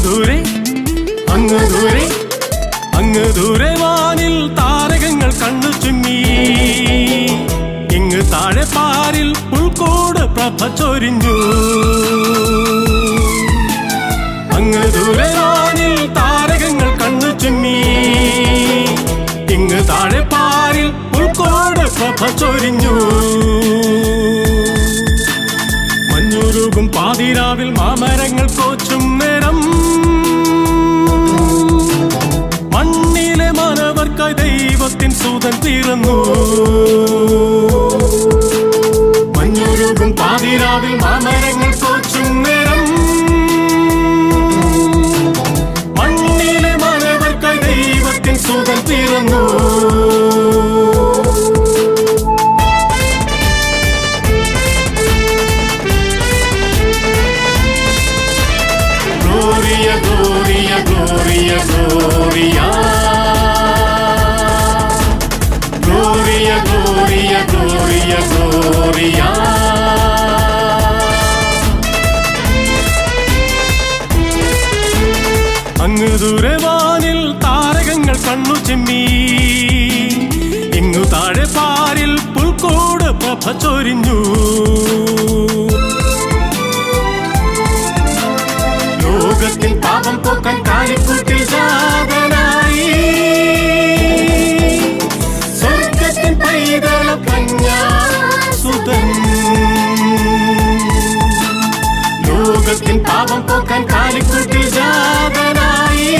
ദൂരെ അങ്ങ് ദൂരെ അങ്ങ് ദൂരെ വാനിൽ താരകങ്ങൾ കണ്ണു ചുമ്മി. ഇങ്ങ് താഴെ പാരിൽ പുൽക്കോട് പ്രഭ ചൊരിഞ്ഞു. അങ്ങ് ദൂരെ വാനിൽ താരകങ്ങൾ കണ്ണു ചുമ്മി. ഇങ്ങ് താഴെ പാരിൽ പുൽക്കോട് പ്രഭ ചൊരിഞ്ഞു. മഞ്ഞുരുകും പാതിരാവിൽ മാമരങ്ങൾ കോച്ചും നേരം മണ്ണിലെ മാനവർക്കായി ദൈവത്തിൻ സൂതൻ പിറന്നു. മഞ്ഞുരുകും പാതിരാവിൽ മാമരങ്ങൾ കോച്ചും നേരം മണ്ണിലെ മാനവർക്കായി ദൈവത്തിൻ സൂതൻ പിറന്നു. Gloria, Gloria, Gloria, Gloria. Gloria, Gloria, Gloria, Gloria. അങ്ങ് ദൂരെ വാനിൽ താരകങ്ങൾ കണ്ണു ചിമ്മി. ഇങ്ങു താഴെ പാരിൽ പുൽക്കോട് പ്രഭ ചൊരിഞ്ഞു. ലോകത്തിൽ പാപം പോക്കാൻ കാലിക്കൂട്ടിൽ ജാതനായി സ്വർഗത്തിൻ പൈതല കന്യാസുതൻ. ലോകത്തിൻ പാപം പോക്കാൻ കാലിക്കൂട്ടിൽ ജാതനായി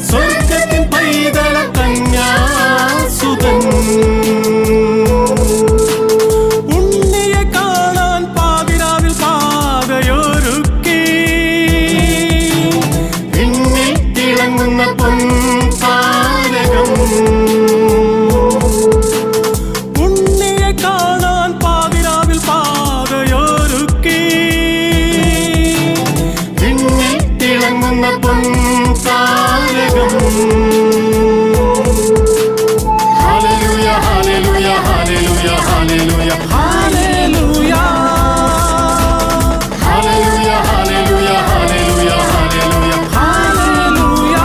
സ്വർഗത്തിൻ പൈതല കന്യാസുതൻ. ഉണ്ണിയെ കാണാൻ പാതിരാവിൽ പാതയൊരുക്കി. പിന്നിൽ തിളങ്ങുന്ന പൊൻതാരകം. ഉണ്ണിയെ കാണാൻ പാതിരാവിൽ പാതയൊരുക്കി. പിന്നിൽ തിളങ്ങുന്ന പൊൻതാരകം. Hallelujah hallelujah hallelujah hallelujah hallelujah hallelujah hallelujah hallelujah hallelujah hallelujah.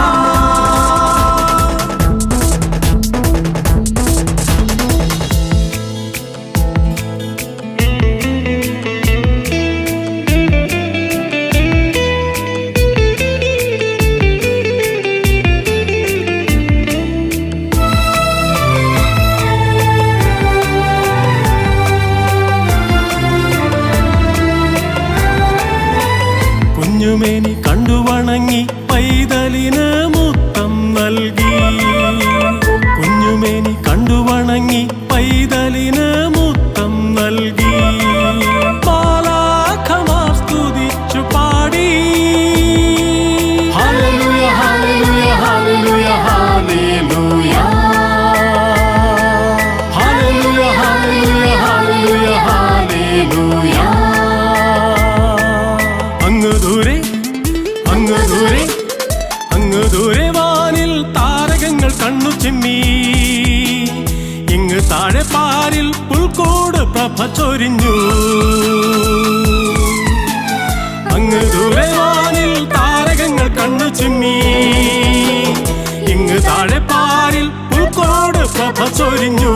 കുഞ്ഞുമേനി കണ്ടു വണങ്ങി പൈതലിന് മുത്തം നൽകി. കുഞ്ഞുമേനി കണ്ടു വണങ്ങി പൈതലിന് മുത്തം നൽകി. മാലാഖമാർ സ്തുതിച്ചു പാടി. Hallelujah hallelujah hallelujah hallelujah hallelujah hallelujah hallelujah hallelujah. അങ്ങ് ദൂരെ അങ്ങ് ദൂരെ അങ്ങ് ദൂരെ വാനിൽ താരകങ്ങൾ കണ്ണു ചിമ്മി. ഇങ്ങ് താഴെ പാരിൽ പുൽക്കോട് പ്രഭ ചൊരിഞ്ഞു. അങ്ങ് ദൂരെ വാനിൽ താരകങ്ങൾ കണ്ണു ചിമ്മി. ഇങ്ങ് താഴെ പാരിൽ പുൽക്കോട് പ്രഭ ചൊരിഞ്ഞു.